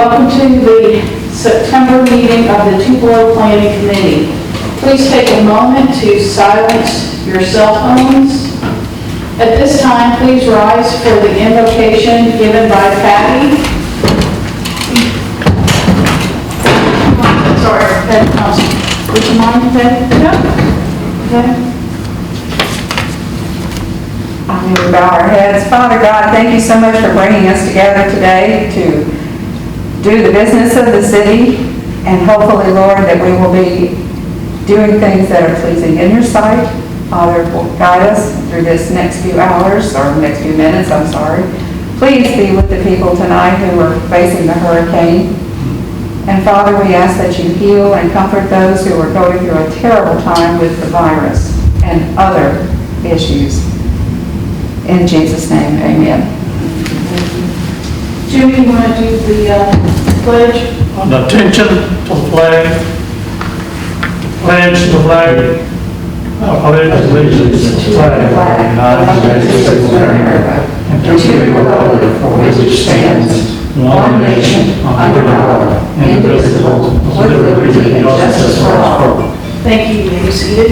welcome to the September meeting of the Tupelo Planning Committee. Please take a moment to silence your cell phones. At this time, please rise for the invocation given by Patty. Sorry, Patty Thompson. Would you mind, Patty? No? Okay. We bow our heads. Father God, thank you so much for bringing us together today to do the business of the city, and hopefully, Lord, that we will be doing things that are pleasing in your sight. Father, guide us through this next few hours, or next few minutes, I'm sorry. Please be with the people tonight who are facing the hurricane. And Father, we ask that you heal and comfort those who are going through a terrible time with the virus and other issues. In Jesus' name, amen. Jimmy, you want to do the pledge? Attention to the flag. Pledge to the flag. Pledge allegiance to the flag of the United States of America and to the republic for which it stands, one nation, under God, indivisible, with liberty and justice for all. Thank you. You may be seated.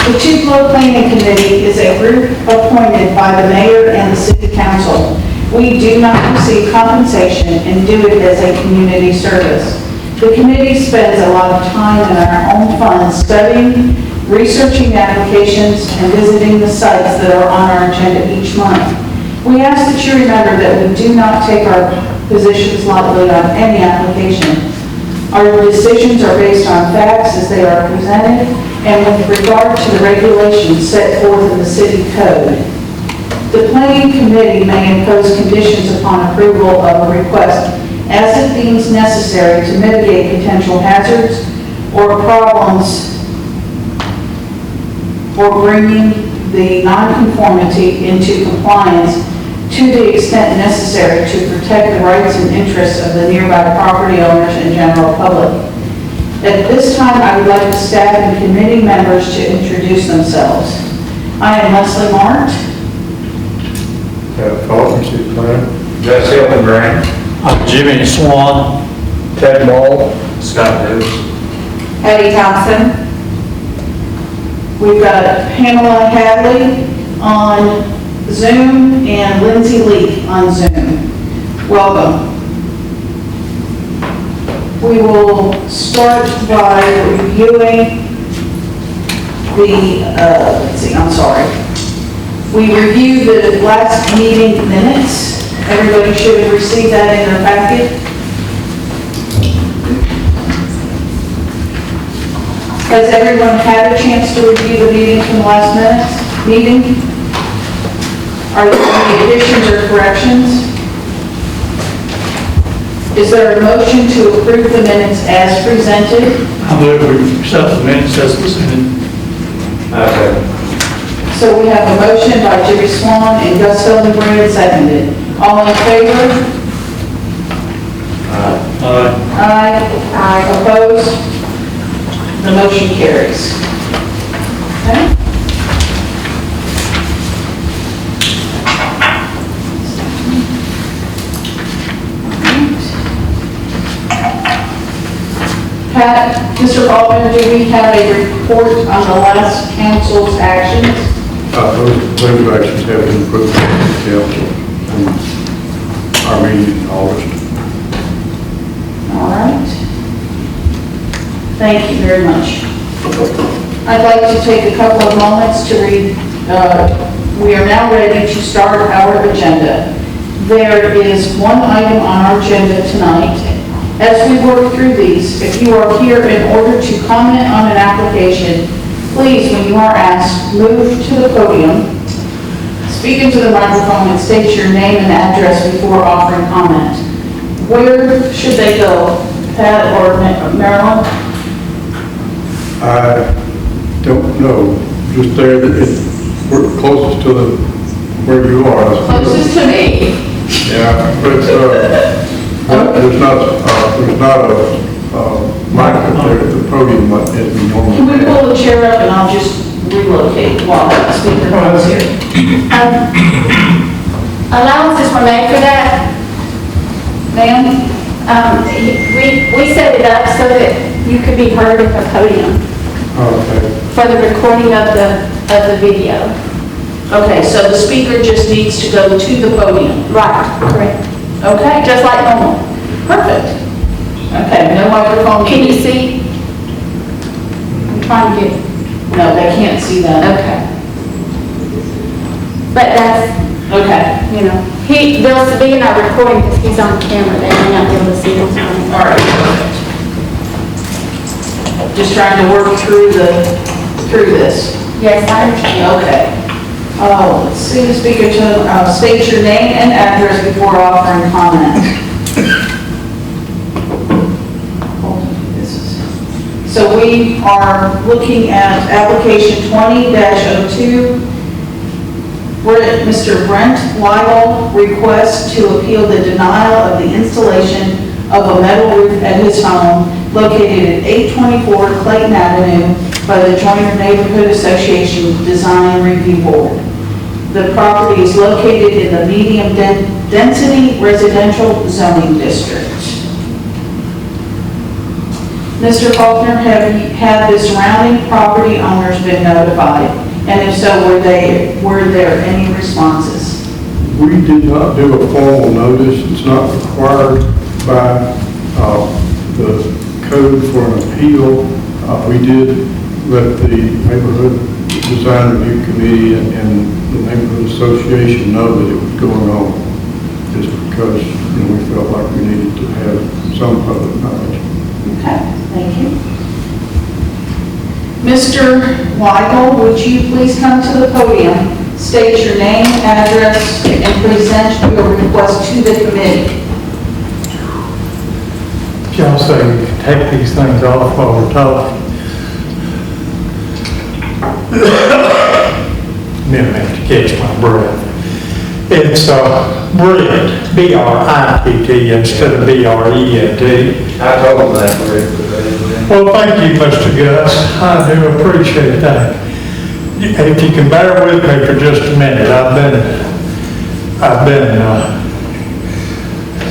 The Tupelo Planning Committee is a group appointed by the mayor and the city council. We do not receive compensation and do it as a community service. The committee spends a lot of time in our own funds studying, researching applications, and visiting the sites that are on our agenda each month. We ask that you remember that we do not take our positions lightly on any application. Our decisions are based on facts as they are presented and with regard to the regulations set forth in the city code. The planning committee may impose conditions upon approval of a request as it deems necessary to mitigate potential hazards or problems or bringing the nonconformity into compliance to the extent necessary to protect the rights and interests of the nearby property owners and general public. At this time, I would like the staff and committee members to introduce themselves. I am Leslie Mart. Fulton, City Planner. Jesse Hilton-Grant. I'm Jimmy Swan. Ted Ball. Scott Davis. Eddie Thompson. We've got Pamela Hadley on Zoom and Lindsay Lee on Zoom. Welcome. We will start by reviewing we reviewed the last meeting minutes. Everybody should have received that in their packet. Has everyone had a chance to review the meeting from the last meeting? Are there any additions or corrections? Is there a motion to approve the minutes as presented? I move we accept the minutes as presented. Okay. So we have a motion by Jimmy Swan and Gus Hildenbrand, seconded. All in favor? Aye. Aye. Opposed? The motion carries. Okay. Pat, Mr. Baldwin, do we have a report on the last council's actions? Those actions have been approved by the council in our meeting in August. All right. Thank you very much. I'd like to take a couple of moments to read. We are now ready to start our agenda. There is one item on our agenda tonight. As we work through these, if you are here in order to comment on an application, please, when you are asked, move to the podium, speak into the microphone, and state your name and address before offering comment. Where should they go, Pat or Marilyn? I don't know. Just there, we're closest to where you are. Closest to me. Yeah, but there's not a mic up there at the podium as we normally Can we have. pull the chair up and I'll just relocate while the speaker comes here. Allowances were made for that. Ma'am? We set it up so that you could be heard at the podium Okay. for the recording of the video. Okay, so the speaker just needs to go to the podium. Right, correct. Okay, Just like normal. perfect. Okay, no microphone. Can you see? I'm trying to get, No, they can't see that. okay. But that's, Okay, you know, they'll be in our recording because he's on camera. They may not be able to see him. all right, perfect. Just trying to work through this. Yes, I understand. Okay. Let's see, the speaker to state your name and address before offering comment. So we are looking at application 20-02, where Mr. Brent Weigel requests to appeal the denial of the installation of a metal roof at his home located at 824 Clayton Avenue by the Joyner Neighborhood Association Design Review Board. The property is located in the medium density residential zoning district. Mr. Faulkner, have the surrounding property owners been notified? And if so, were there any responses? We did not do a formal notice. It's not required by the code for an appeal. We did let the neighborhood design review committee and the neighborhood association know that it was going on, just because, we felt like we needed to have some public knowledge. Okay, thank you. Mr. Weigel, would you please come to the podium, state your name, address, and present your request to the committee? Y'all say we can take these things off while we're talking. Then I have to catch my breath. It's Brent, B-R-I-T-T instead of B-R-E-N-T. I told them that, Rick. Well, thank you, Mr. Gus. I do appreciate that. If you can bear with me for just a minute, I've been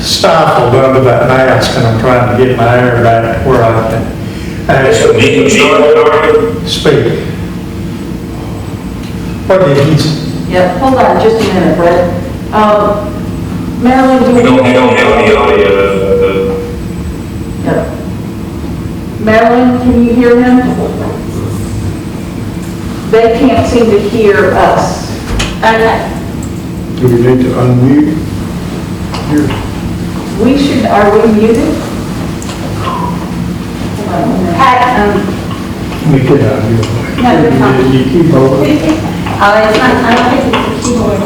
stifled under that mask, and I'm trying to get my air back where I can actually speak. What did he say? Yep, hold on just a minute, Brett. Marilyn, do We you... don't have the audio. Yep. Marilyn, can you hear him? They can't seem to hear us. Okay. Do we need to unmute? Here. We should, are we muted? Hold on a minute. Pat, We could have you keep over. it's not, I don't think it's the keyboard,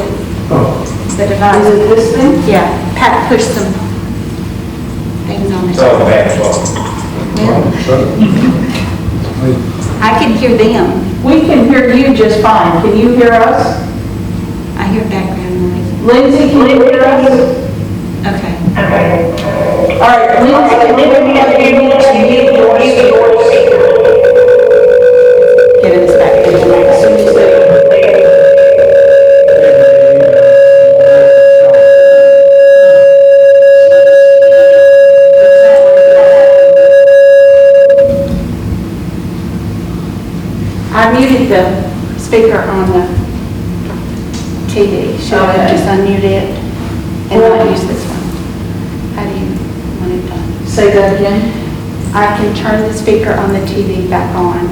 Oh, it's the Is device. it this thing? Yeah, Pat pushed some things on It's it. all back, so. I can hear them. We can hear you just fine. Can you hear us? I hear background noise. Lindsay, can you hear us? Okay. All right, Lindsay, you need to mute your speaker. Give it back. As soon as they- I muted the speaker on the TV. Should I Okay. just unmute it and not use this one? How do you want it done? Say that again. I can turn the speaker on the TV back on.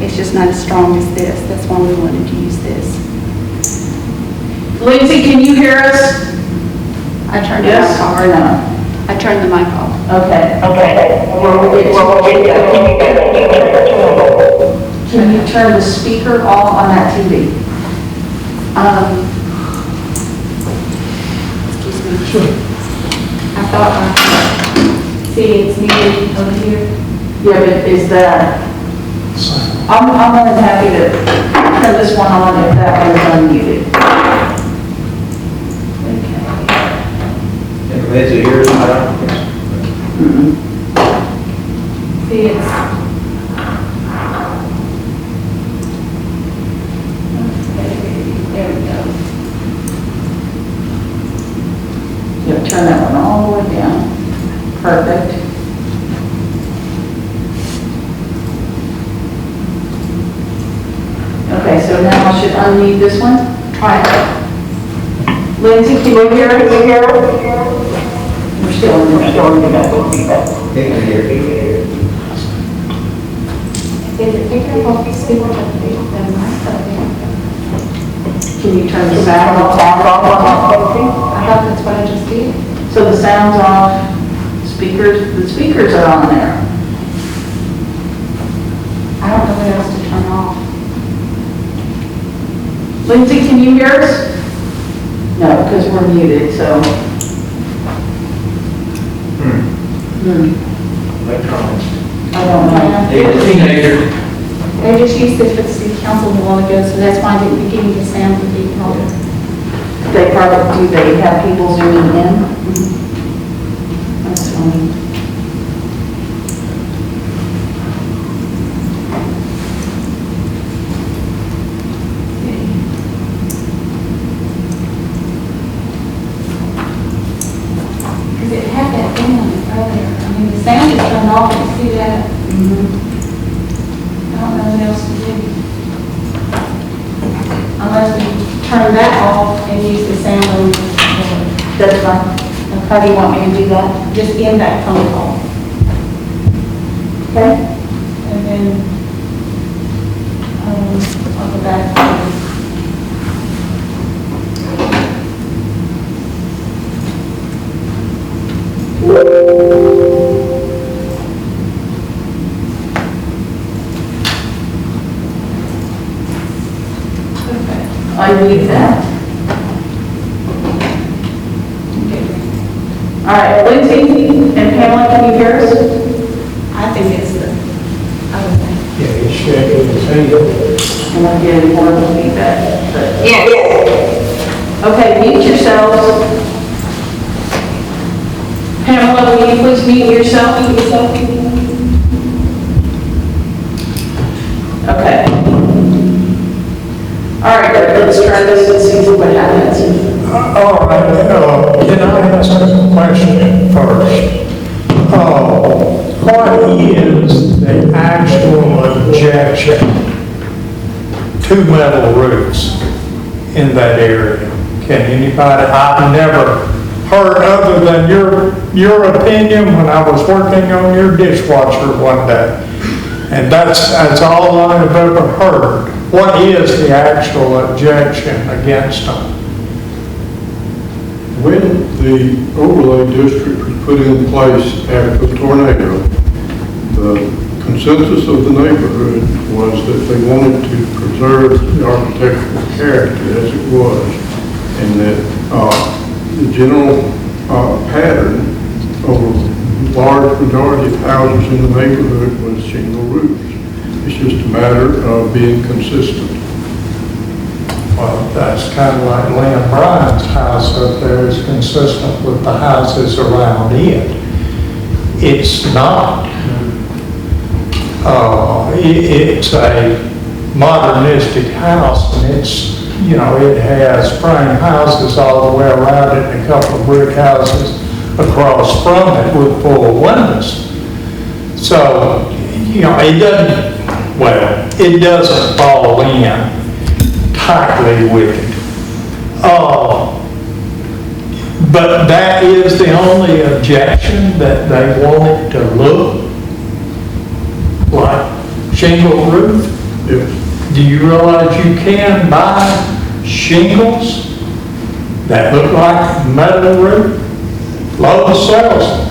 It's just not as strong as this. That's why we wanted to use this. Lindsay, can you hear us? I turned the Yes mic off. or no? I turned the mic off. Okay. Can you turn the speaker off on that TV? Excuse me. I thought, see, it's muted over here. Yeah, but is that, I'm more than happy to turn this one on if that one is unmuted. Okay. Is it yours? See, it's, so now I should unmute this one. Try it. Lindsay, can you hear us? We're still in the feedback. Is it picking up the speaker up there? Can you turn the sound off? I thought that's what I just did. So the sound's off, the speakers are on there. I don't know what else to turn off. Lindsay, can you hear us? No, because we're muted, so. Electronics. I don't know. Teenager. They just used this for the city council a while ago, so that's why I didn't give you the sound to be held. They probably, do they have people zooming in? That's funny. Because it had that thing on it earlier. I mean, the sound is turned off, you see that? I don't know what else to do. Unless we turn that off and use the sound on, That's fine. How do you want me to do that? just end that phone call. Okay. And then, I'll go back to. I read that. All right, Lindsay and Pamela, can you hear us? I think it's the other thing. Yeah, he's shaking his head. And I'm getting more of the feedback. but- Yeah. Okay, mute yourselves. Pamela, will you please mute yourself? Okay. All right, let's try this and see what happens. All right, can I ask a question first? What is the actual objection to metal roofs in that area? Can anybody, I've never heard other than your opinion when I was working on your dishwasher one day. And that's all I've ever heard. What is the actual objection against them? When the overlay district was put in place after the tornado, the consensus of the neighborhood was that they wanted to preserve the architectural character as it was, and that the general pattern of a large majority of houses in the neighborhood was shingle roofs. It's just a matter of being consistent. Well, that's kind of like Lynn Bryan's house up there is consistent with the houses around it. It's not. It's a modernistic house, and it's, it has frame houses all the way around it and a couple of brick houses across from it with full windows. So, it doesn't fall in tightly with it. But that is the only objection, that they want it to look like shingle roof. Yes. Do you realize you can buy shingles that look like metal roof? Lowe's sells them.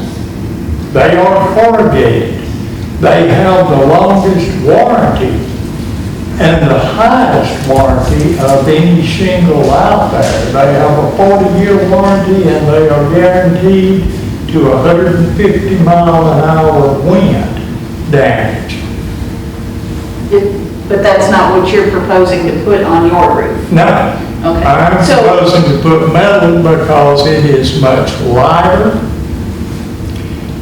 They are corrugated. They have the longest warranty and the highest warranty of any shingle out there. They have a 40-year warranty, and they are guaranteed to 150-mile-an-hour wind damage. But that's not what you're proposing to put on your roof? No. Okay. I'm So- proposing to put metal because it is much lighter.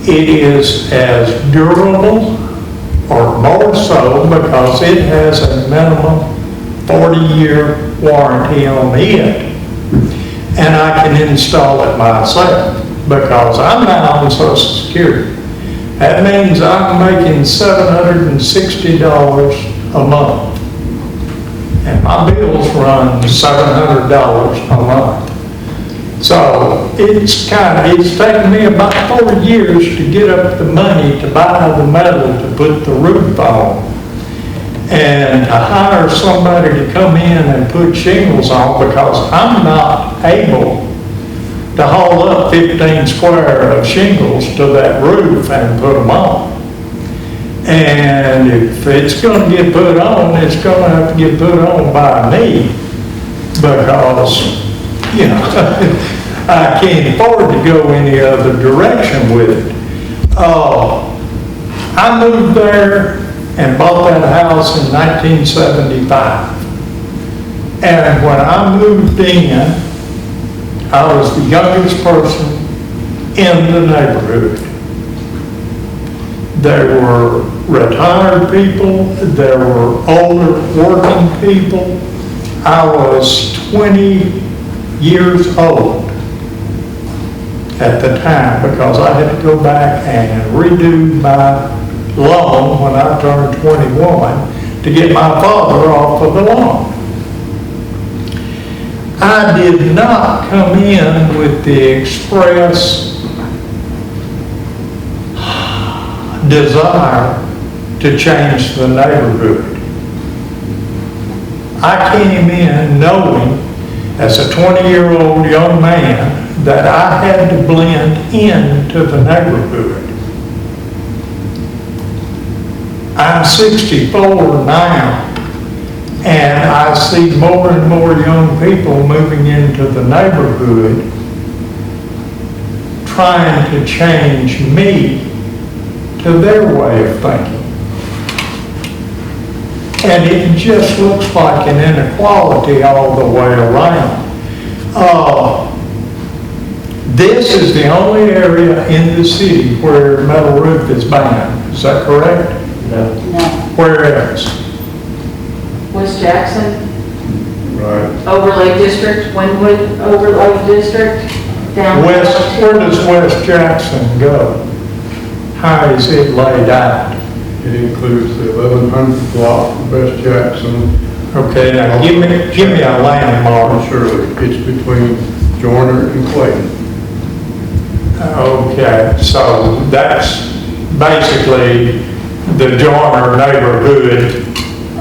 It is as durable, or more so, because it has a minimum 40-year warranty on it. And I can install it myself because I'm not on Social Security. That means I'm making $760 a month. and my bills run $700 a month. So it's taken me about 4 years to get up the money to buy the metal to put the roof on. And to hire somebody to come in and put shingles on, because I'm not able to haul up 15 square of shingles to that roof and put them on. And if it's gonna get put on, it's gonna have to get put on by me, because, you know, I can't afford to go any other direction with it. I moved there and bought that house in 1975. And when I moved in, I was the youngest person in the neighborhood. There were retired people, there were older working people. I was 20 years old at the time, because I had to go back and redo my loan when I turned 21 to get my father off of the loan. I did not come in with the express desire to change the neighborhood. I came in knowing, as a 20-year-old young man, that I had to blend into the neighborhood. I'm 64 now, and I see more and more young people moving into the neighborhood trying to change me to their way of thinking. And it just looks like an inequality all the way around. This is the only area in the city where metal roof is banned. Is that correct? No. Where else? West Jackson, Right. overlay district, Wynwood overlay district, down. Where does West Jackson go? How is it laid out? It includes the 1100 block of West Jackson. Okay, now give me a landmark. Surely, it's between Joyner and Clayton. Okay, so that's basically the Joyner neighborhood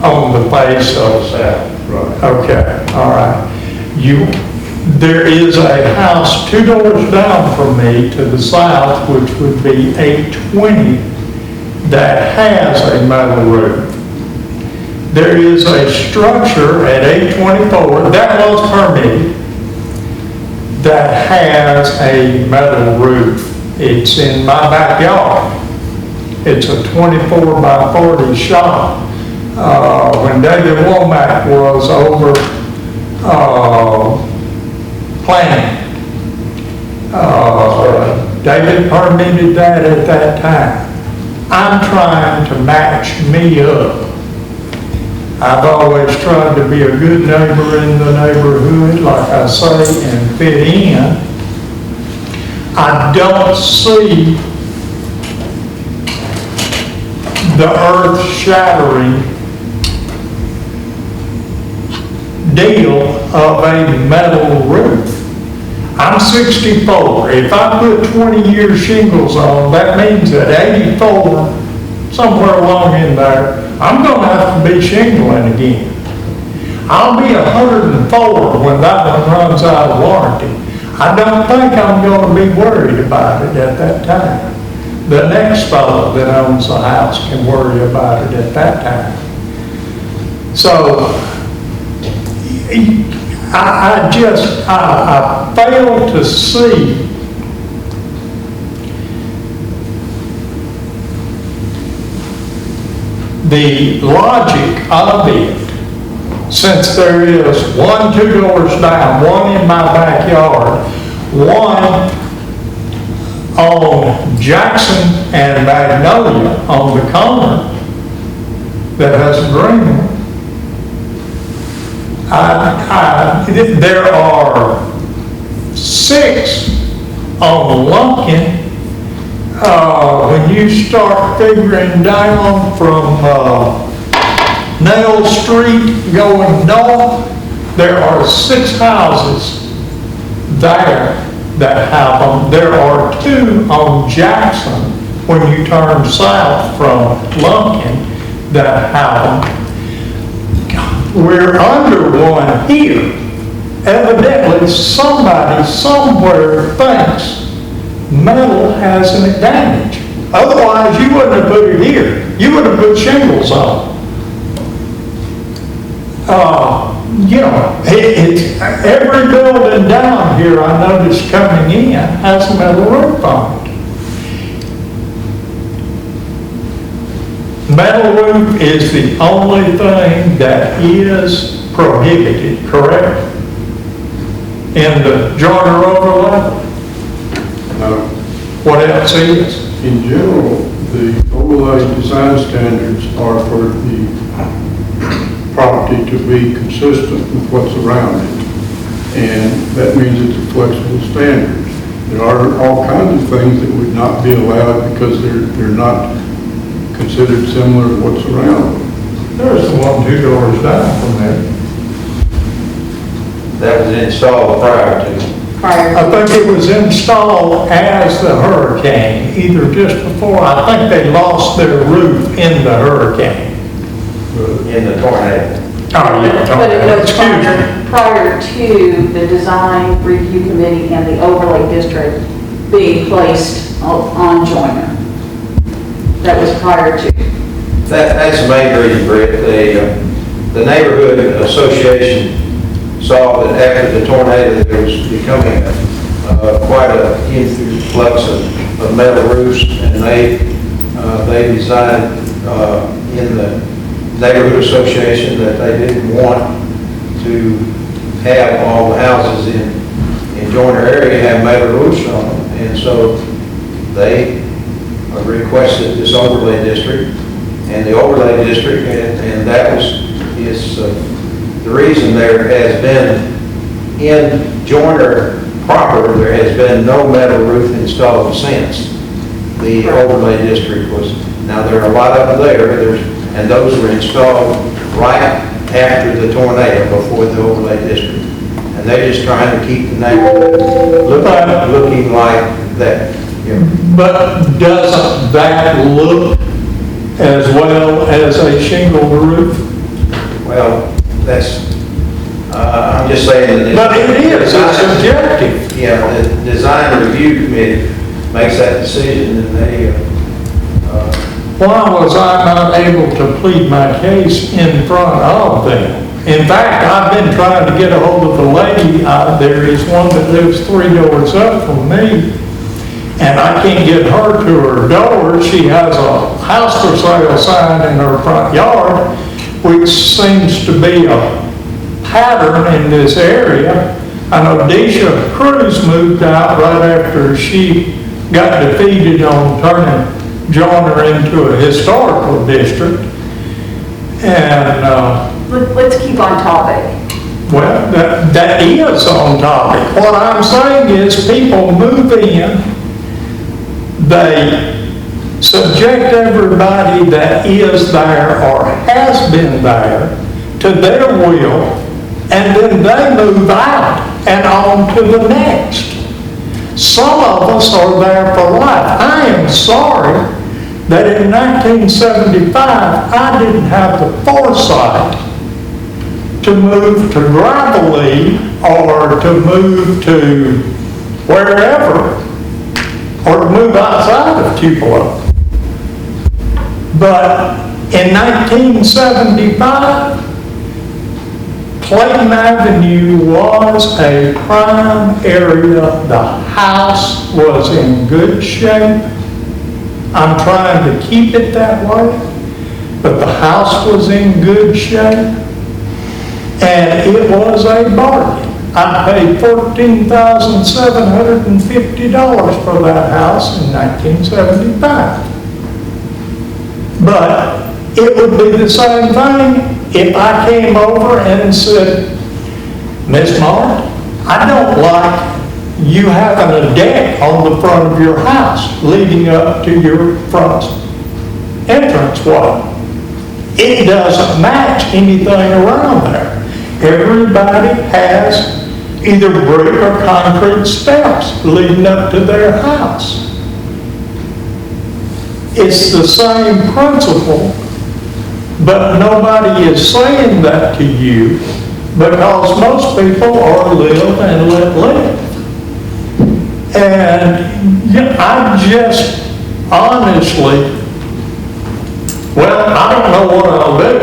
on the face of South. Right. Okay, all right. There is a house 2 doors down from me to the south, which would be 820, that has a metal roof. There is a structure at 824 that was permitted that has a metal roof. It's in my backyard. It's a 24 by 40 shop. When David Womack was over planning, David permitted that at that time. I'm trying to match me up. I've always tried to be a good neighbor in the neighborhood, like I say, and fit in. I don't see the earth-shattering deal of a metal roof. I'm 64. If I put 20-year shingles on, that means at 84, somewhere along in there, I'm going to have to be shingling again. I'll be 104 when that one runs out of warranty. I don't think I'm going to be worried about it at that time. The next fellow that owns the house can worry about it at that time. So, I fail to see the logic of it, since there is 1 2 doors down, one in my backyard, one on Jackson and Magnolia on the corner that has a green one. There are 6 on Lumpkin. When you start figuring down from Nail Street going north, there are 6 houses there that have them. There are 2 on Jackson when you turn south from Lumpkin that have them. We're under one here. Evidently, somebody somewhere thinks metal has an advantage. Otherwise, you wouldn't have put it here. You would have put shingles on. You know, every building down here I noticed coming in has a metal roof on it. Metal roof is the only thing that is prohibited, correct? In the Joyner overlay? What else is? In general, the overlay design standards are for the property to be consistent with what's around it. And that means it's a flexible standard. There are all kinds of things that would not be allowed because they're not considered similar to what's around them. There's the one 2 doors down from there. That was installed prior to. I think it was installed as the hurricane, either just before. I think they lost their roof in the hurricane. In the tornado. Oh, yeah. But it was Excuse me. prior to the design review committee and the overlay district being placed on Joyner. That was prior to. That's the main reason, Brett. The neighborhood association saw that after the tornado, there was becoming quite an influx of metal roofs, and they decided in the neighborhood association that they didn't want to have all the houses in Joyner area have metal roofs on them, and so they requested this overlay district, and the overlay district, and that is the reason there has been in Joyner proper, there has been no metal roof installed since the overlay district was. Now there are a lot of them there, and those were installed right after the tornado, before the overlay district, and they're just trying to keep the neighborhood looking like that. You know. But doesn't that look as well as a shingled roof? Well, that's, I'm just saying that. But it is, it's subjective. Yeah, the design review committee makes that decision, and they, Why was I not able to plead my case in front of them? In fact, I've been trying to get a hold of the lady. There is one that lives 3 doors up from me, and I can't get her to her door. She has a house for sale sign in her front yard, which seems to be a pattern in this area. I know Deisha Cruz moved out right after she got defeated on turning Joyner into a historical district. And, Let's keep on topic. well, that is on topic. What I'm saying is people move in, they subject everybody that is there or has been there to their will, and then they move out and on to the next. Some of us are there for life. I am sorry that in 1975, I didn't have the foresight to move to Gravelly or to move to wherever, or to move outside of Tupelo. But in 1975, Clayton Avenue was a prime area. The house was in good shape. I'm trying to keep it that way, but the house was in good shape, and it was a bargain. I paid $14,750 for that house in 1975. But it would be the same thing if I came over and said, Miss Mark, I don't like you having a deck on the front of your house leading up to your front entranceway. It doesn't match anything around there. Everybody has either brick or concrete steps leading up to their house. It's the same principle, but nobody is saying that to you because most people are live and let live. And I just honestly, well, I don't know what I'll do,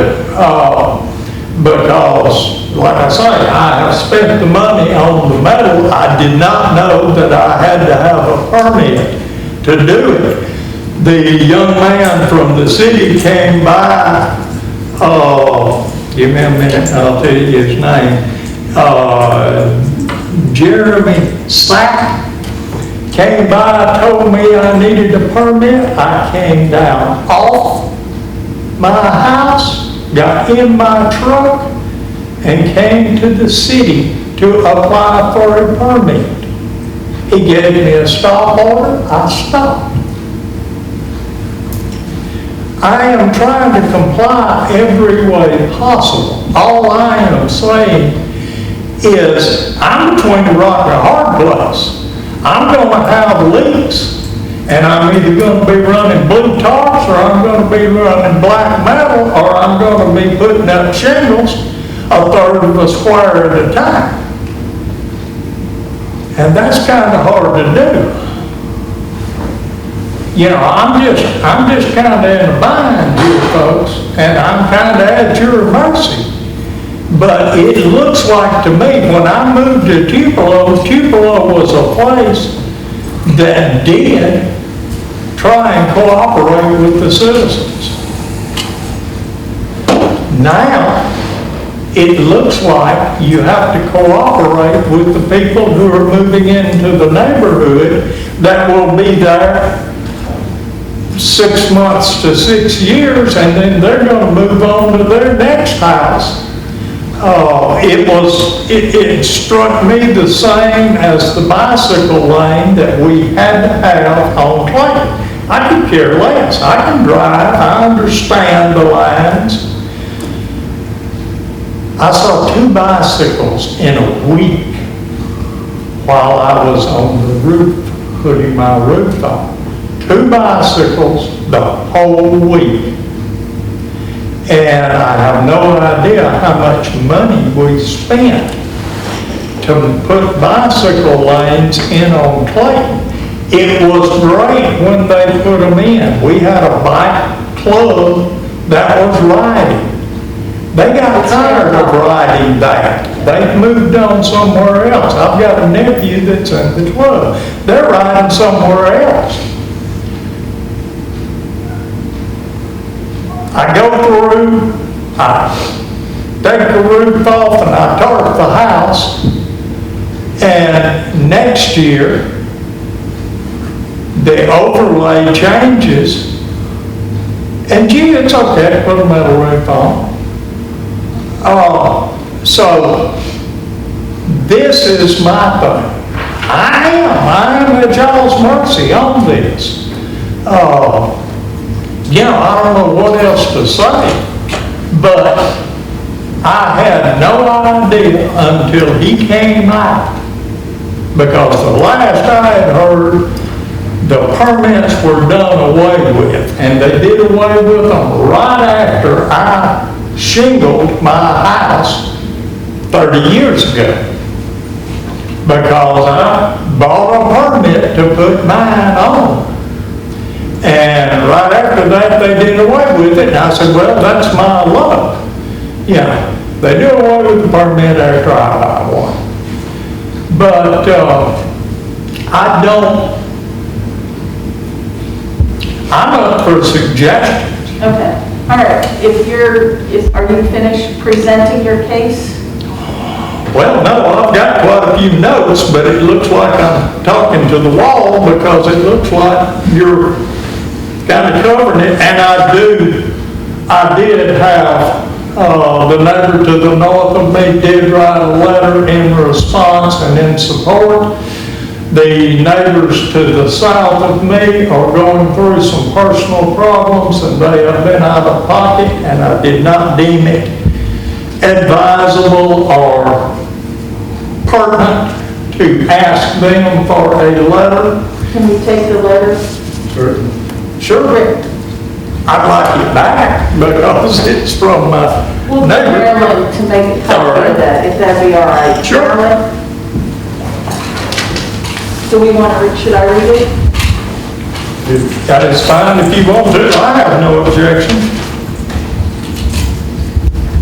because, like I say, I have spent the money on the metal. I did not know that I had to have a permit to do it. The young man from the city came by, give me a minute, I'll tell you his name, Jeremy Slack, came by, told me I needed a permit. I came down off my house, got in my truck, and came to the city to apply for a permit. He gave me a stop order, I stopped. I am trying to comply every way possible. All I am saying is I'm between a rock and a hard place. I'm going to have leaks. And I'm either going to be running blue tarps, or I'm going to be running black metal, or I'm going to be putting up shingles a third of a square at a time. And that's kind of hard to do. You know, I'm just kind of in a bind here, folks, and I'm kind of at your mercy. But it looks like to me, when I moved to Tupelo, Tupelo was a place that did try and cooperate with the citizens. Now, it looks like you have to cooperate with the people who are moving into the neighborhood that will be there 6 months to 6 years, and then they're going to move on to their next house. It struck me the same as the bicycle lane that we had to have on Clayton. I could care less. I can drive. I understand the lines. I saw 2 bicycles in a week while I was on the roof, putting my roof on. 2 bicycles the whole week. And I have no idea how much money we spent to put bicycle lanes in on Clayton. It was great when they put them in. We had a bike club that was riding. They got tired of riding that. They moved on somewhere else. I've got a nephew that's in the club. They're riding somewhere else. I go through, I take the roof off and I tarp the house, and next year the overlay changes, and gee, it's okay to put a metal roof on. So this is my thing. I am at y'all's mercy on this. You know, I don't know what else to say, but I had no idea until he came out, because the last I had heard, the permits were done away with, and they did away with them right after I shingled my house 30 years ago, because I bought a permit to put mine on. And right after that, they did away with it, and I said, well, that's my luck. Yeah, they do away with the permit after I buy one. But I'm up for suggestions. Okay, all right. Are you finished presenting your case? Well, no, I've got quite a few notes, but it looks like I'm talking to the wall, because it looks like you're kind of covering it. And I did have, the neighbor to the north of me did write a letter in response and in support. The neighbors to the south of me are going through some personal problems and they have been out of pocket, and I did not deem it advisable or pertinent to ask them for a letter. Can we take the letter? Certainly. Sure, I'd like it back because it's from my We'll get neighbor. Marilyn to make a All copy right. of that, if that'd be all right. Sure. Marilyn? Do we want to, should I read it? That is fine if you want to. I have no objection.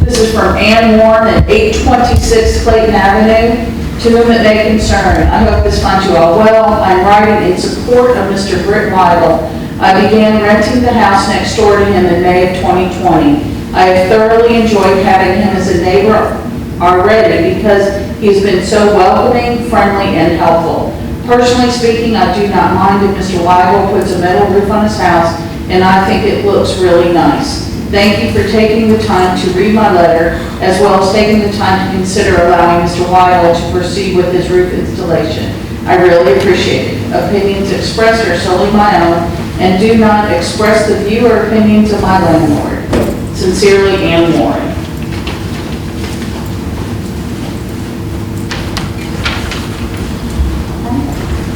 This is from Ann Warren at 826 Clayton Avenue. To whom it may concern, I hope this finds you all well. I'm writing in support of Mr. Britt Weigel. I began renting the house next door to him in May of 2020. I have thoroughly enjoyed having him as a neighbor already because he's been so welcoming, friendly, and helpful. Personally speaking, I do not mind if Mr. Weigel puts a metal roof on his house, and I think it looks really nice. Thank you for taking the time to read my letter, as well as taking the time to consider allowing Mr. Weigel to proceed with his roof installation. I really appreciate it. Opinions expressed are solely my own, and do not express the view or opinions of my landlord. Sincerely, Ann Warren.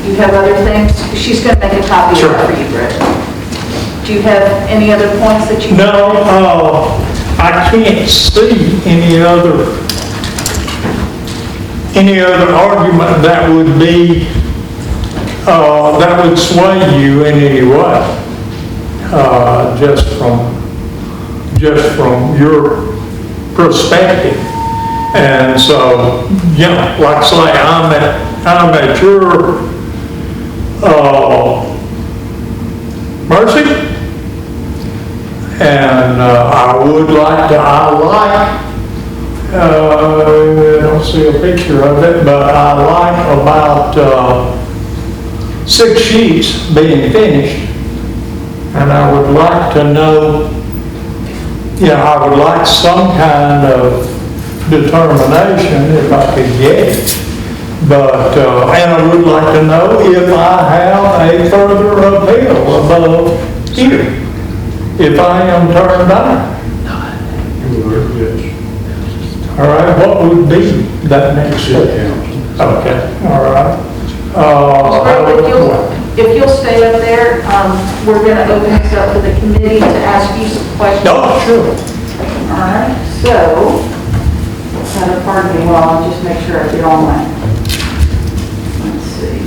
You have other things? She's going to make a copy of Sure. that for you, Brett. Do you have any other points that you? No, I can't see any other argument that would be, that would sway you in any way, just from your perspective. And so, you know, like I say, I'm at your, mercy. And I don't see a picture of it, but I like about 6 sheets being finished. And I would like to know, I would like some kind of determination if I could get it. But, and I would like to know if I have a further appeal above here, if I am turned down. Yes. All right, what would be that next step? Okay, all right. If you'll stay up there, we're going to open this up to the committee to ask you some questions. No, sure. All right, so, pardon me while I just make sure I get all my, let's see.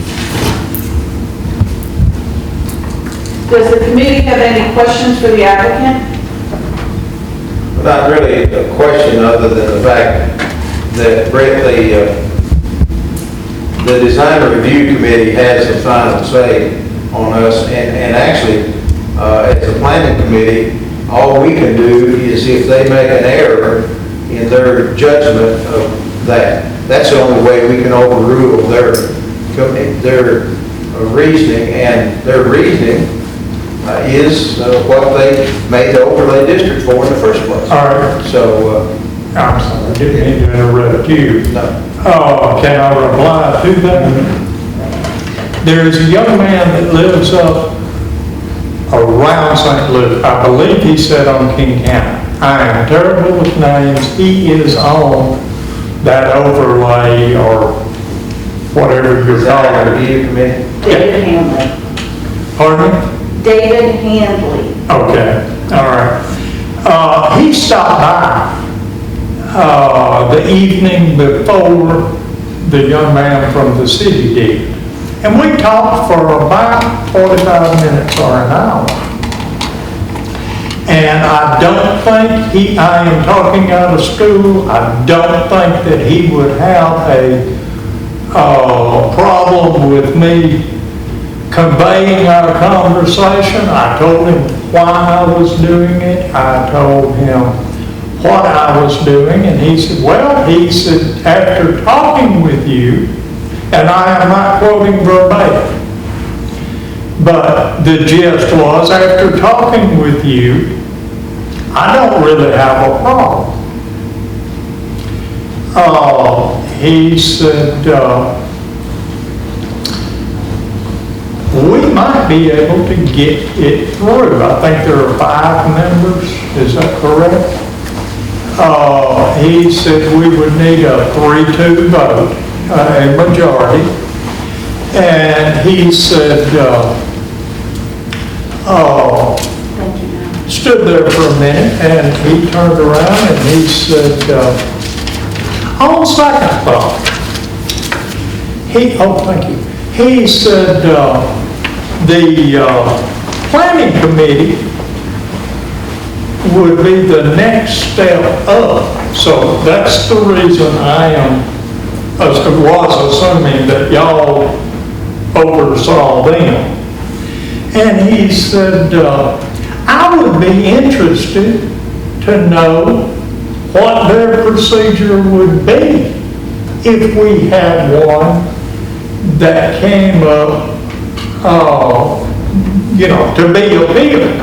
Does the committee have any questions for the applicant? Not really a question other than the fact that Brett, the design review committee has the final say on us, and actually, as a planning committee, all we can do is if they make an error in their judgment of that. That's the only way we can overrule their reasoning, and their reasoning is what they made the overlay district for in the first place. All right. So, I'm sorry, I didn't mean to interrupt you. no. Can I reply to that? There is a young man that lives up around St. Louis. I believe he said on King County. I am terrible with names. He is on that overlay or whatever you're Design calling it. review committee. David Handley. Pardon me? David Handley. Okay, all right. He stopped by the evening before the young man from the city did. And we talked for about 45 minutes or an hour. And I don't think I am talking out of school, I don't think that he would have a problem with me conveying our conversation. I told him why I was doing it. I told him what I was doing, and he said, after talking with you, and I am not quoting verbatim, but the gist was, after talking with you, I don't really have a problem. He said, might be able to get it through. I think there are 5 members, is that correct? He said we would need a 3-2 vote, a majority. And he said, Thank you, ma'am. stood there for a minute, and he turned around and he said, on second thought, thank you. He said, the planning committee would be the next step up. So that's the reason I was assuming that y'all oversaw them. And he said, I would be interested to know what their procedure would be if we had one that came up, to be appealed.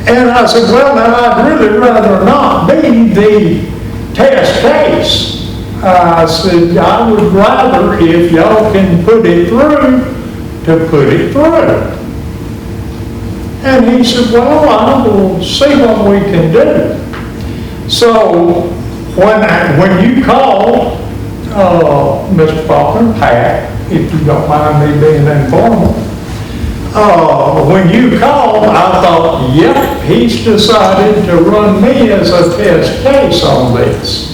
And I said, well, now, I'd really rather not be the test case. I said, I would rather, if y'all can put it through, to put it through. And he said, well, I will see what we can do. So when you called, Mr. Faulkner, Pat, if you don't mind me being informal, when you called, I thought, yep, he's decided to run me as a test case on this.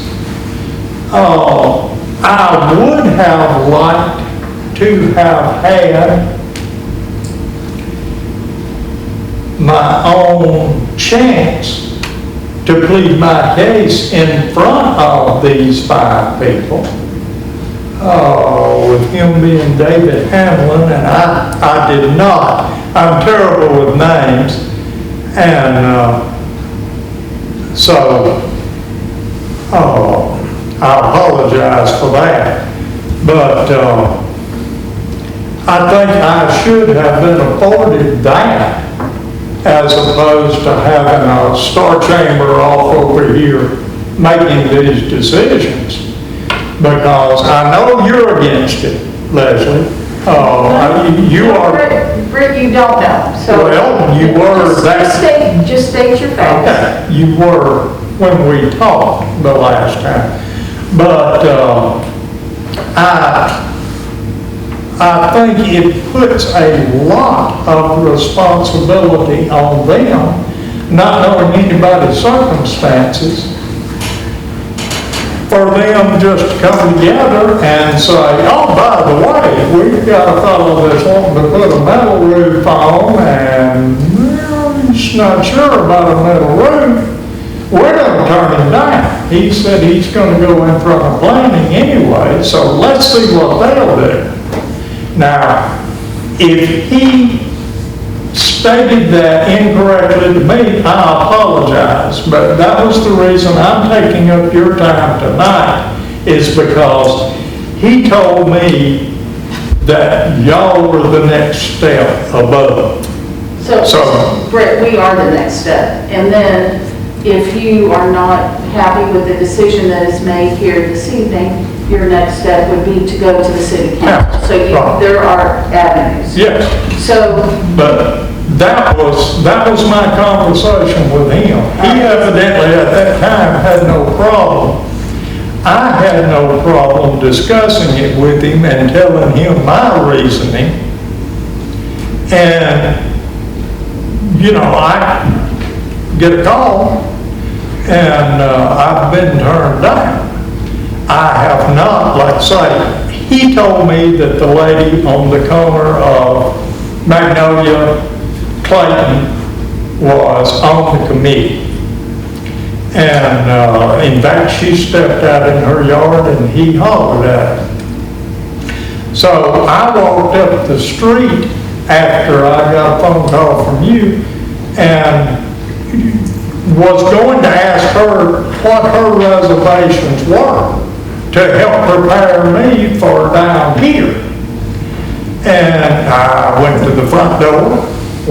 I would have liked to have had my own chance to plead my case in front of these 5 people, with him being David Hamlin, and I did not. I'm terrible with names, and so I apologize for that. But I think I should have been afforded that, as opposed to having a star chamber off over here making these decisions. Because I know you're against it, Leslie. You are. Rick, you don't know, so. Well, you were that. Just state your facts. Okay, you were when we talked the last time. But I think it puts a lot of responsibility on them, not knowing anybody's circumstances, for them just to come together and say, oh, by the way, we've got a fellow that's wanting to put a metal roof on, and he's not sure about a metal roof. We're going to turn him down. He said he's going to go in front of planning anyway, so let's see what they'll do. Now, if he stated that incorrectly to me, I apologize, but that was the reason I'm taking up your time tonight, is because he told me that y'all were the next step above. So, Brett, we are the next step. And then, if you are not happy with the decision that is made here this evening, your next step would be to go to the city council. So there are avenues. Yes. So, but that was my conversation with him. He evidently at that time had no problem. I had no problem discussing it with him and telling him my reasoning. And, I get a call, and I've been turned down. I have not, like say, he told me that the lady on the corner of Magnolia, Clayton, was on the committee. And in fact, she stepped out in her yard and he hollered at her. So I walked up the street after I got a phone call from you and was going to ask her what her reservations were to help prepare me for down here. And I went to the front door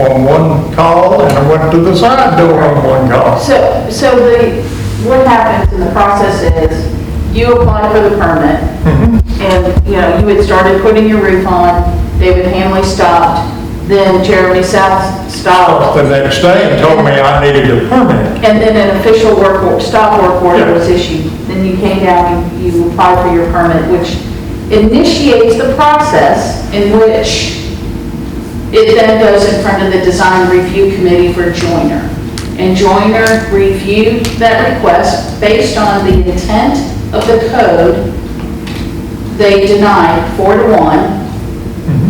on one call, and I went to the side door on one call. So what happens in the process is, you apply for the permit, and, you had started putting your roof on, David Hanley stopped, then Jeremy South stopped. The next day and told me I needed a permit. And then an official stop work order Yeah. was issued. Then you came down, you applied for your permit, which initiates the process in which it then goes in front of the design review committee for Joyner. And Joyner reviewed that request based on the intent of the code. They denied 4-1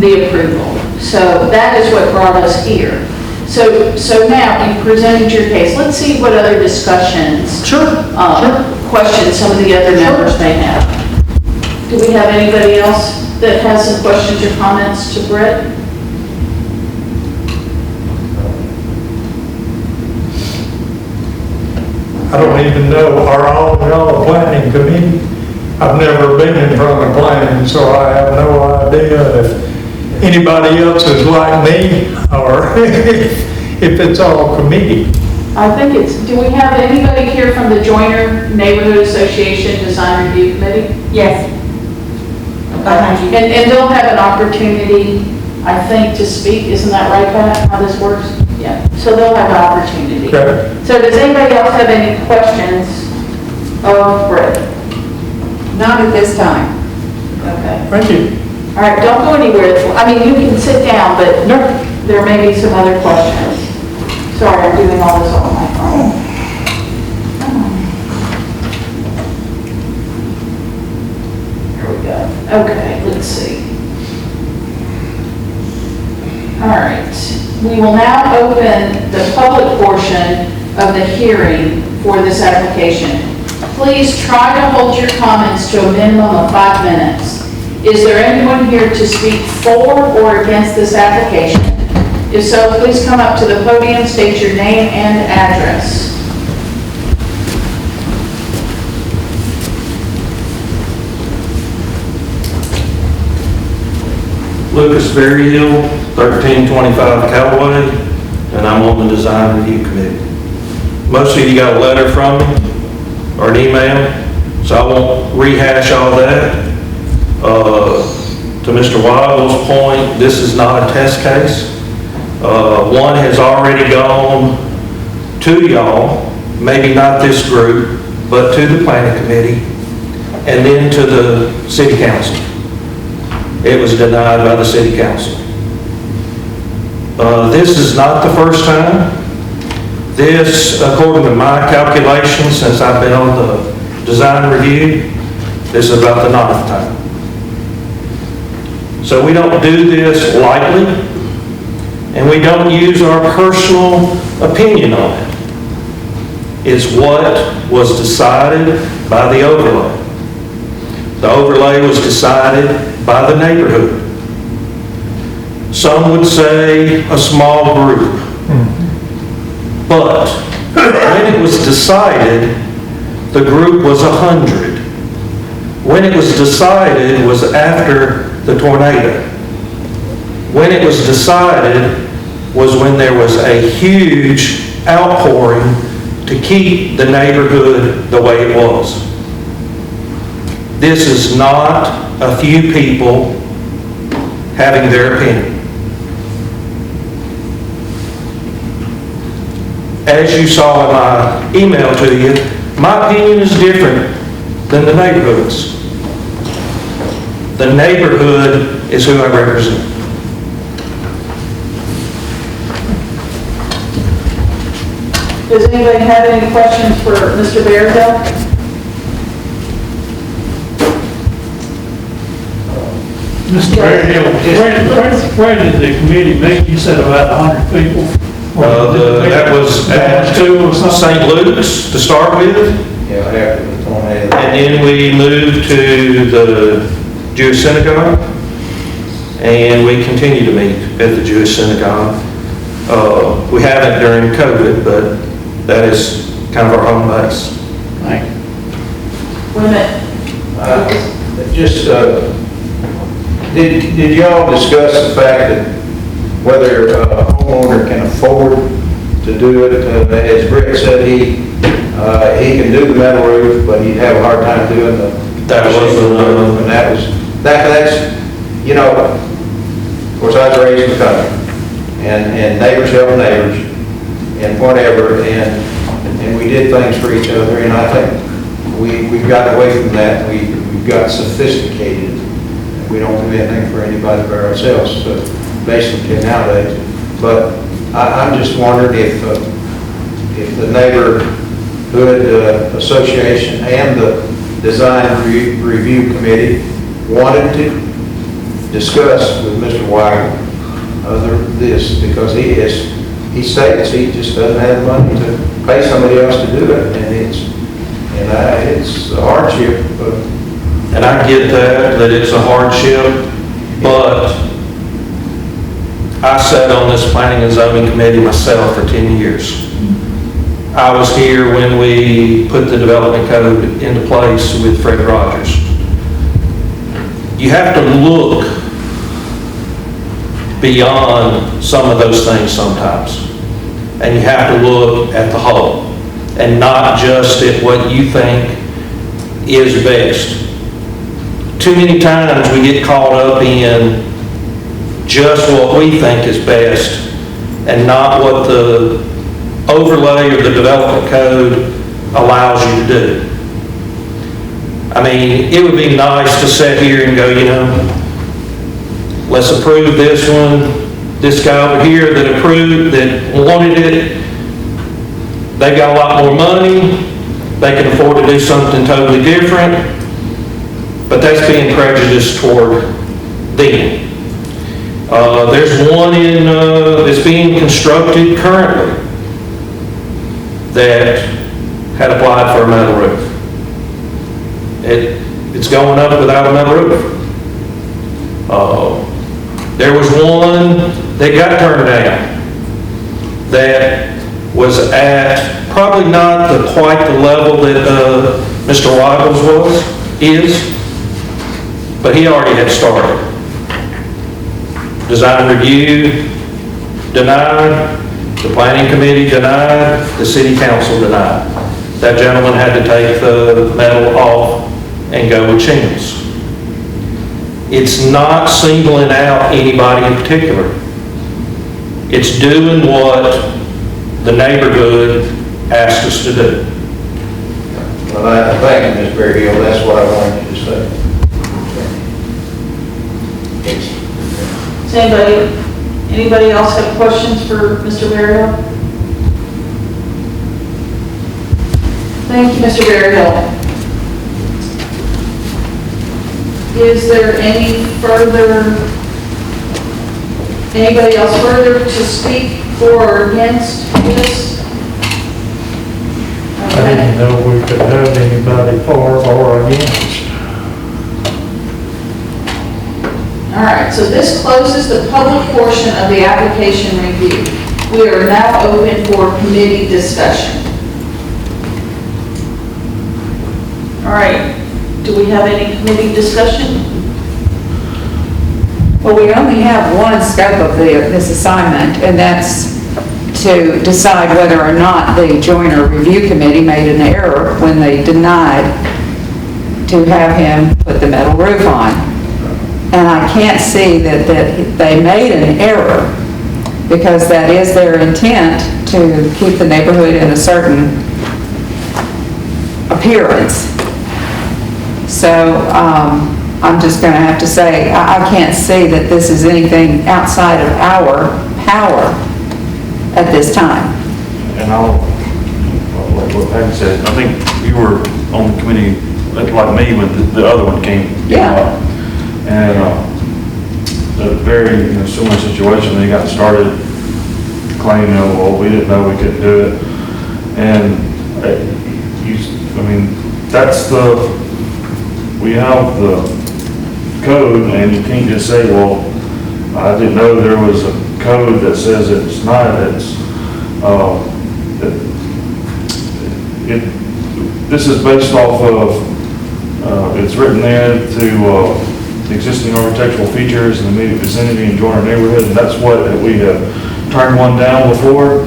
the approval. So that is what brought us here. So now you presented your case. Let's see what other discussions, questions some of the other members may have. Do we have anybody else that has some questions or comments to Britt? I don't even know, are all y'all planning committee? I've never been in front of planning, so I have no idea if anybody else is like me, or if it's all committee. I think do we have anybody here from the Joyner Neighborhood Association Design Review Committee? Yes. Okay. And they'll have an opportunity, I think, to speak. Isn't that right, Pat, how this works? Yeah. So they'll have an opportunity. Okay. So does anybody else have any questions of Britt? Not at this time. Okay. Thank you. All right, don't go anywhere. I mean, you can sit down, but there may be some other questions. Sorry, I'm doing all this on my phone. Here we go. Okay, let's see. All right. We will now open the public portion of the hearing for this application. Please try to hold your comments to a minimum of 5 minutes. Is there anyone here to speak for or against this application? If so, please come up to the podium, state your name and address. Lucas Berryhill, 1325 Callaway, and I'm on the design review committee. Most of you got a letter from me or an email, so I won't rehash all that. To Mr. Weibel's point, this is not a test case. One has already gone to y'all, maybe not this group, but to the planning committee, and then to the city council. It was denied by the city council. This is not the first time. This, according to my calculations, since I've been on the design review, this is about the 9th time. So we don't do this lightly, and we don't use our personal opinion on it. It's what was decided by the overlay. The overlay was decided by the neighborhood. Some would say a small group. But when it was decided, the group was 100. When it was decided was after the tornado. When it was decided was when there was a huge outpouring to keep the neighborhood the way it was. This is not a few people having their opinion. As you saw in my email to you, my opinion is different than the neighborhood's. The neighborhood is who I represent. Does anybody have any questions for Mr. Berryhill? Mr. Berryhill, where did the committee meet? You said about 100 people? That was at St. Luke's to start with, Yeah, after the tornado. and then we moved to the Jewish synagogue, and we continue to meet at the Jewish synagogue. We haven't during COVID, but that is kind of our home base. Wait a minute. Did y'all discuss the fact that whether a homeowner can afford to do it? As Britt said, he can do the metal roof, but he'd have a hard time doing the shingle roof. And that's, you know, of course, I was raised in the country. and neighbors help neighbors, and whatever, and we did things for each other, and I think we've gotten away from that. We've got sophisticated. We don't do anything for anybody but ourselves, so basically nowadays. But I'm just wondering if the neighborhood association and the design review committee wanted to discuss with Mr. Wagner this, because he states he just doesn't have the money to pay somebody else to do it, and it's a hardship. And I get that it's a hardship, but I sat on this planning and zoning committee myself for 10 years. I was here when we put the development code into place with Fred Rogers. You have to look beyond some of those things sometimes. And you have to look at the whole and not just at what you think is best. Too many times we get caught up in just what we think is best and not what the overlay or the development code allows you to do. I mean, it would be nice to sit here and go, let's approve this one. This guy over here that approved, that wanted it, they got a lot more money, they can afford to do something totally different, but that's being prejudiced toward them. There's one that's being constructed currently that had applied for a metal roof. It's going up without a metal roof. There was one that got turned down that was at probably not quite the level that Mr. Waddles is, but he already had started. Design review denied, the planning committee denied, the city council denied. That gentleman had to take the metal off and go with shingles. It's not singling out anybody in particular. It's doing what the neighborhood asked us to do. Well, thank you, Ms. Berryhill, that's what I wanted you to say. Does anybody else have questions for Mr. Berryhill? Thank you, Mr. Berryhill. Is there anybody else further to speak for or against this? I didn't know we could have anybody for or against. All right, so this closes the public portion of the application review. We are now open for committee discussion. All right, do we have any committee discussion? Well, we only have one scope of this assignment, and that's to decide whether or not the Joiner Review Committee made an error when they denied to have him put the metal roof on. And I can't see that they made an error, because that is their intent to keep the neighborhood in a certain appearance. So I'm just going to have to say, I can't see that this is anything outside of our power at this time. And like what Patty said, I think you were on the committee like me when the other one came up. And a very similar situation. They got started claiming, well, we didn't know we couldn't do it. And we have the code, and you can't just say, well, I didn't know there was a code that says it's not. This is based off of, it's written there to existing architectural features in the immediate vicinity and Joiner neighborhood, and that's what we have turned one down before.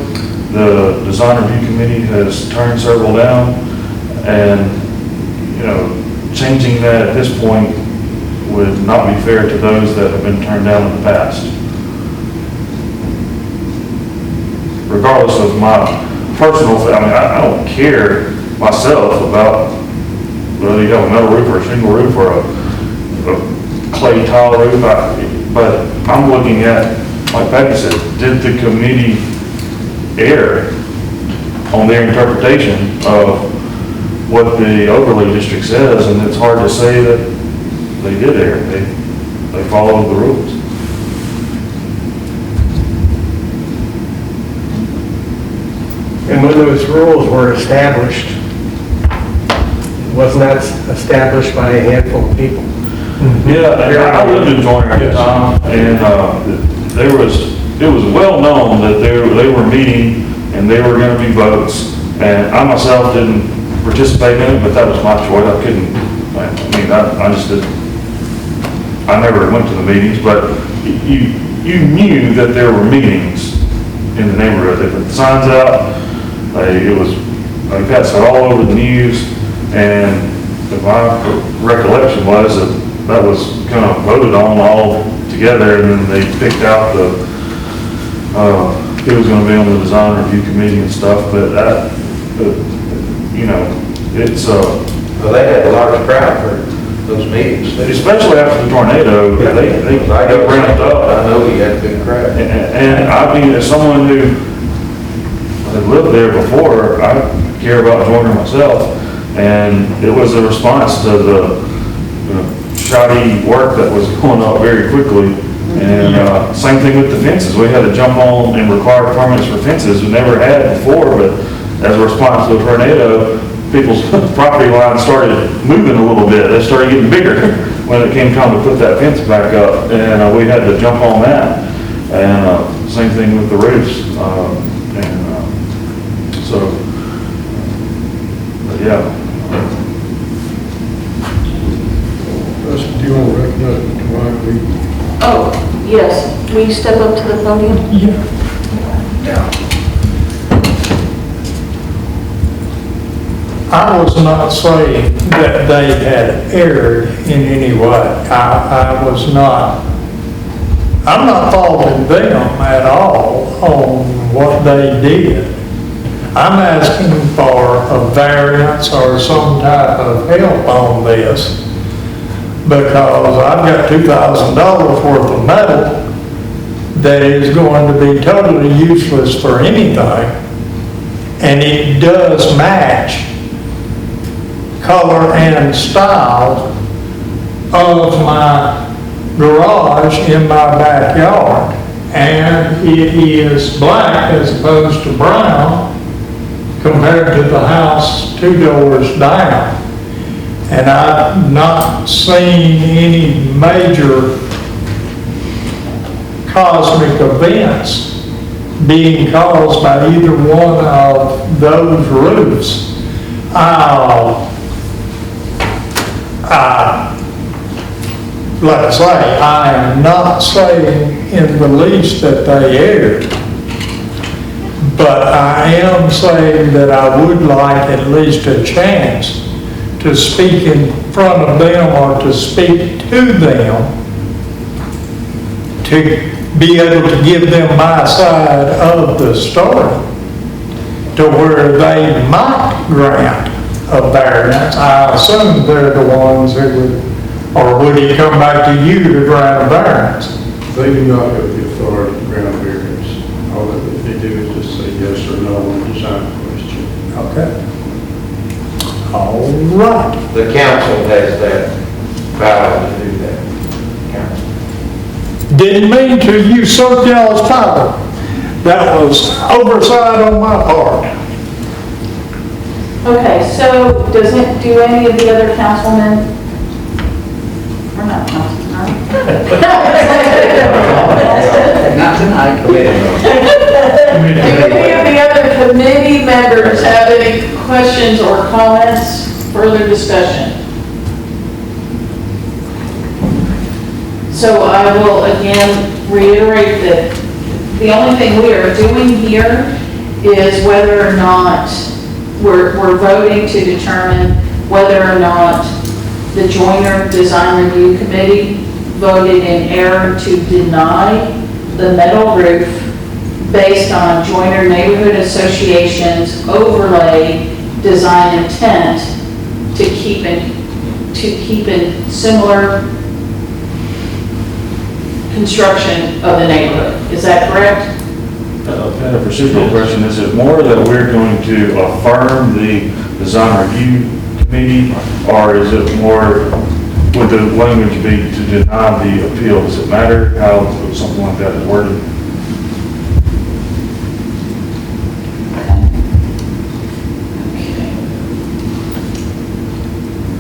The design review committee has turned several down, and changing that at this point would not be fair to those that have been turned down in the past. regardless of my personal, I mean, I don't care myself about whether you have a metal roof or a shingle roof or a clay tile roof, but I'm looking at, like Patty said, did the committee err on their interpretation of what the overlay district says? And it's hard to say that they did err. They followed the rules. And when those rules were established, wasn't that established by a handful of people? Yeah, and I lived in Joyner at the time, and it was well known that they were meeting and there were going to be votes. And I myself didn't participate in it, but that was my choice. I couldn't, I mean, I just didn't, I never went to the meetings, but you knew that there were meetings in the neighborhood. They put the signs out, it was, like that said, all over the news, and my recollection was that was kind of voted on all together, and then they picked out it was going to be on the design review committee and stuff, but that, you know, it's, Well, they had a large crowd for those meetings. especially after the tornado, they ramped up. I know you had a big crowd. And I mean, as someone who had lived there before, I care about Joyner myself, and it was a response to the shoddy work that was going up very quickly. And same thing with the fences. We had to jump on and require permits for fences we never had before, but as a response to the tornado, people's property lines started moving a little bit. They started getting bigger when it came time to put that fence back up, and we had to jump on that. And same thing with the roofs. So, but yeah. Do you want to recognize Mr. White? Oh, yes, will you step up to the podium? I was not saying that they had erred in any way. I was not, I'm not faulting them at all on what they did. I'm asking for a variance or some type of help on this, because I've got $2,000 worth of metal that is going to be totally useless for anything, and it does match color and style of my garage in my backyard, and it is black as opposed to brown compared to the house 2 doors down. And I've not seen any major cosmic events being caused by either one of those roofs. Like I say, I am not saying in the least that they erred, but I am saying that I would like at least a chance to speak in front of them or to speak to them, to be able to give them my side of the story, to where they might grant a variance. I assume they're the ones who would, or would it come back to you to grant a variance? They do not have the authority to grant variance. All that they do is just say yes or no on the design question. Okay. All right. The council has that power to do that. Council. Didn't mean to usurp y'all's power. That was oversight on my part. Okay, so do any of the other councilmen, or not councilmen, right? Not tonight. Do any of the other committee members have any questions or comments, further discussion? So I will again reiterate that the only thing we are doing here is whether or not we're voting to determine whether or not the Joyner Design Review Committee voted in error to deny the metal roof based on Joyner Neighborhood Association's overlay design intent to keep in similar construction of the neighborhood. Is that correct? Kind of procedural question, is it more that we're going to affirm the design review committee, or is it more, would the language be to deny the appeal? Does it matter how something like that is worded?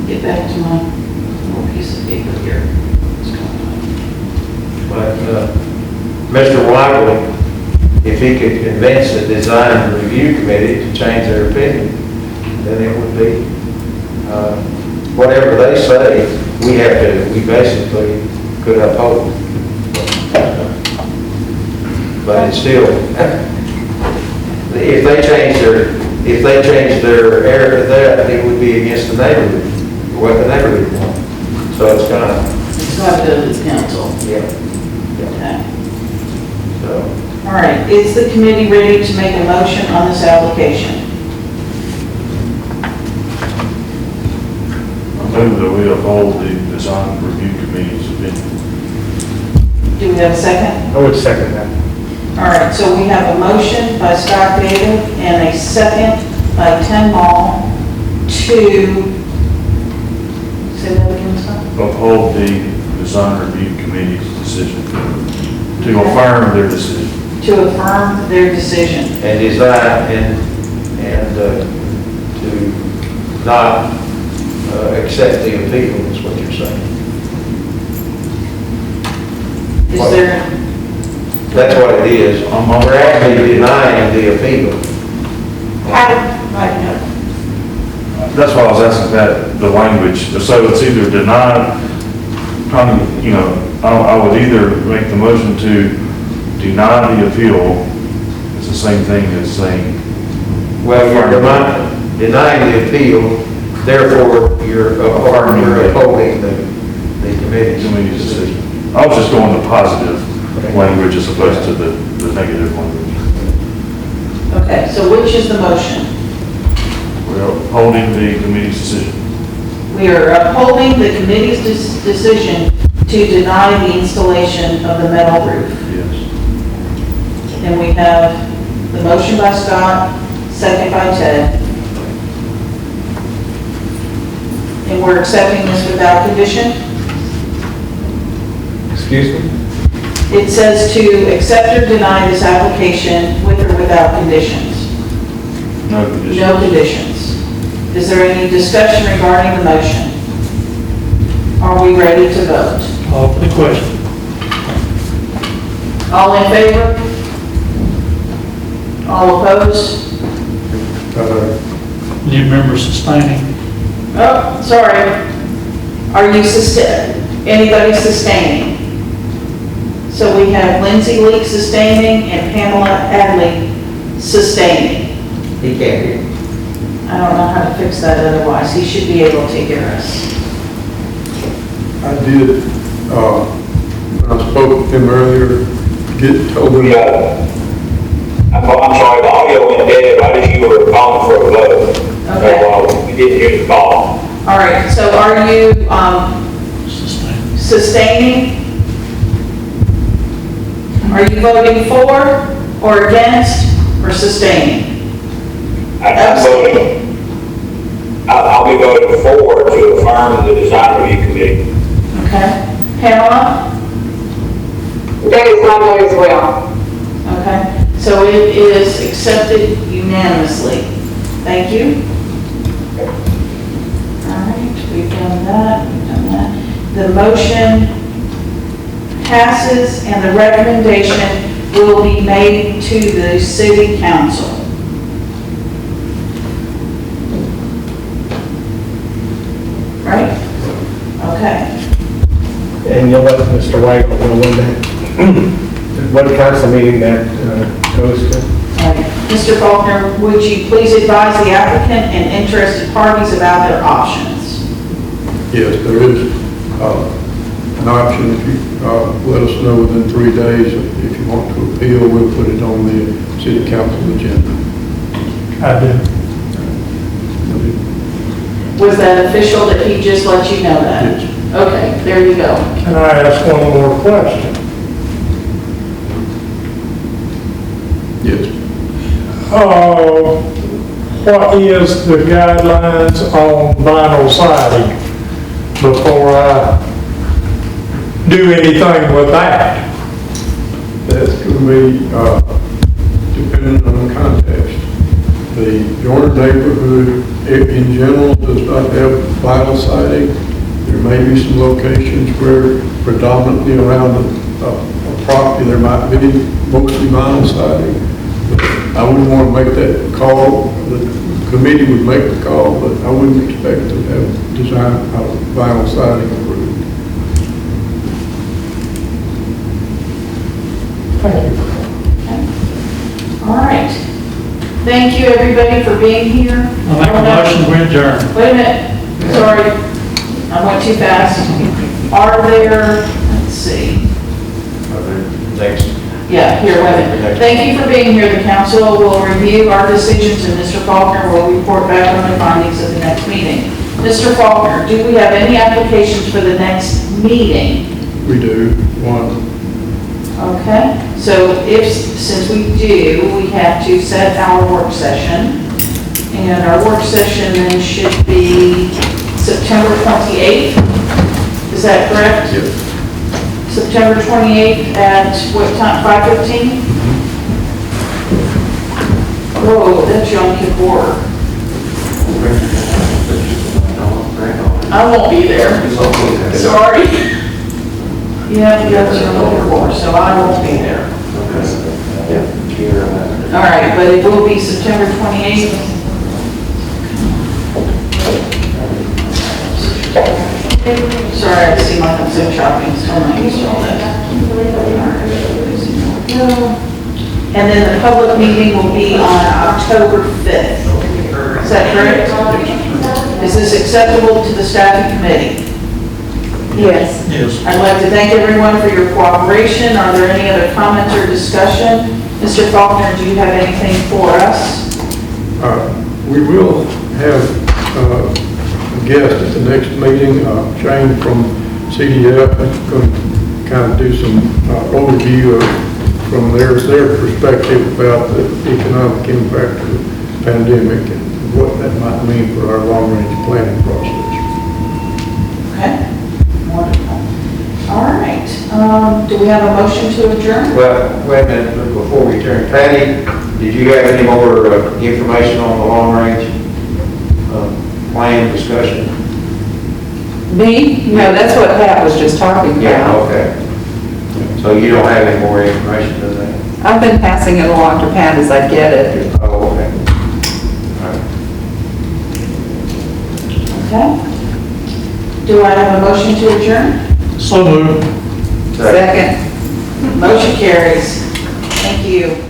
Get back to my little piece of paper here. What's going on? But, Mr. Wylie, if he could convince the design review committee to change their opinion, then it would be, whatever they say, we basically could uphold. But it's still, if they change their error to that, it would be against the neighborhood, what the neighborhood wants. So it's kind of, It's got to go to the council. yeah, Okay. so. All right, is the committee ready to make a motion on this application? I move that we uphold the design review committee's opinion. Do we have a second? I would second that. All right, so we have a motion by Scott David and a second by Tim Mall to, say that again, Scott? Uphold the design review committee's decision, to affirm their decision. To affirm their decision. And design and to not accept the appeal is what you're saying. Is there, That's what it is. We're actually denying the appeal. That's why I was asking that, the language, so it's either denied, I would either make the motion to deny the appeal, it's the same thing as saying. Well, you're denying the appeal, therefore you're upholding the committee's decision. I was just going the positive language as opposed to the negative language. okay, so which is the motion? We're upholding the committee's decision. We are upholding the committee's decision to deny the installation of the metal roof. Yes. And we have the motion by Scott, second by Ted. And we're accepting this without condition? Excuse me? It says to accept or deny this application with or without conditions. No conditions. No conditions. Is there any discussion regarding the motion? Are we ready to vote? Call for the question. All in favor? All opposed? Any member sustaining? Oh, sorry. Are you anybody sustaining? So we have Lindsay Leak sustaining and Pamela Adley sustaining. He can't hear. I don't know how to fix that otherwise. He should be able to hear us. I did, when I spoke with him earlier, told him. I'm sorry, the audio went dead right as you were calling for a vote. Okay. So, we didn't hear the call. All right, so are you sustaining? Are you voting for or against or sustaining? I'm voting, I'll be voting for to affirm the design review committee. Okay. Pamela? That is my vote as well. Okay. So it is accepted unanimously. Thank you. All right, we've done that. The motion passes and the recommendation will be made to the city council. Right? Okay. And you'll let Mr. White know when that, what council meeting that goes to. All right. Mr. Faulkner, would you please advise the applicant and interested parties about their options? Yes, there is, an option. If you let us know within 3 days, if you want to appeal, we'll put it on the city council agenda. I do. Was that official that he just let you know that? Yes. Okay, there you go. Can I ask one more question? Yes. What is the guidelines on vinyl siding before I do anything with that? That's going to be dependent on the context. The Joyner neighborhood in general does not have vinyl siding. There may be some locations where predominantly around a property there might be mostly vinyl siding. But I wouldn't want to make that call. The committee would make the call, but I wouldn't expect to have design vinyl siding approved. All right. Thank you, everybody, for being here. I'll make a motion to adjourn. Wait a minute, sorry, I went too fast. Are there, let's see, Next. yeah, here, wait a minute. Thank you for being here. The council will review our decisions and Mr. Faulkner will report back on the findings of the next meeting. Mr. Faulkner, do we have any applications for the next meeting? We do, one. Okay, so since we do, we have to set our work session. And our work session then should be September 28th. Is that correct? Yes. September 28th at what time, 5:15? Whoa, that's Yom Kippur. I won't be there. Sorry. Yeah, you guys are Yom Kippur, so I won't be there. All right, but it will be September 28th. Sorry, I seem like I'm so shopping, so I'm not used to all that. And then the public meeting will be on October 5th. Is that correct? Is this acceptable to the staffing committee? Yes. Yes. I'd like to thank everyone for your cooperation. Are there any other comments or discussion? Mr. Faulkner, do you have anything for us? We will have a guest at the next meeting, Shane from CDF, is going to kind of do some overview from their perspective about the economic impact of the pandemic and what that might mean for our long-range planning process. Okay, wonderful. All right, do we have a motion to adjourn? Well, wait a minute, before we turn, Patty, did you have any more information on the long-range plan discussion? Me? No, that's what Pat was just talking about. Yeah, okay. So you don't have any more information than that? I've been passing it along to Pat as I get it. Oh, okay. All right. Okay. Do I have a motion to adjourn? So moved. Second. Motion carries. Thank you.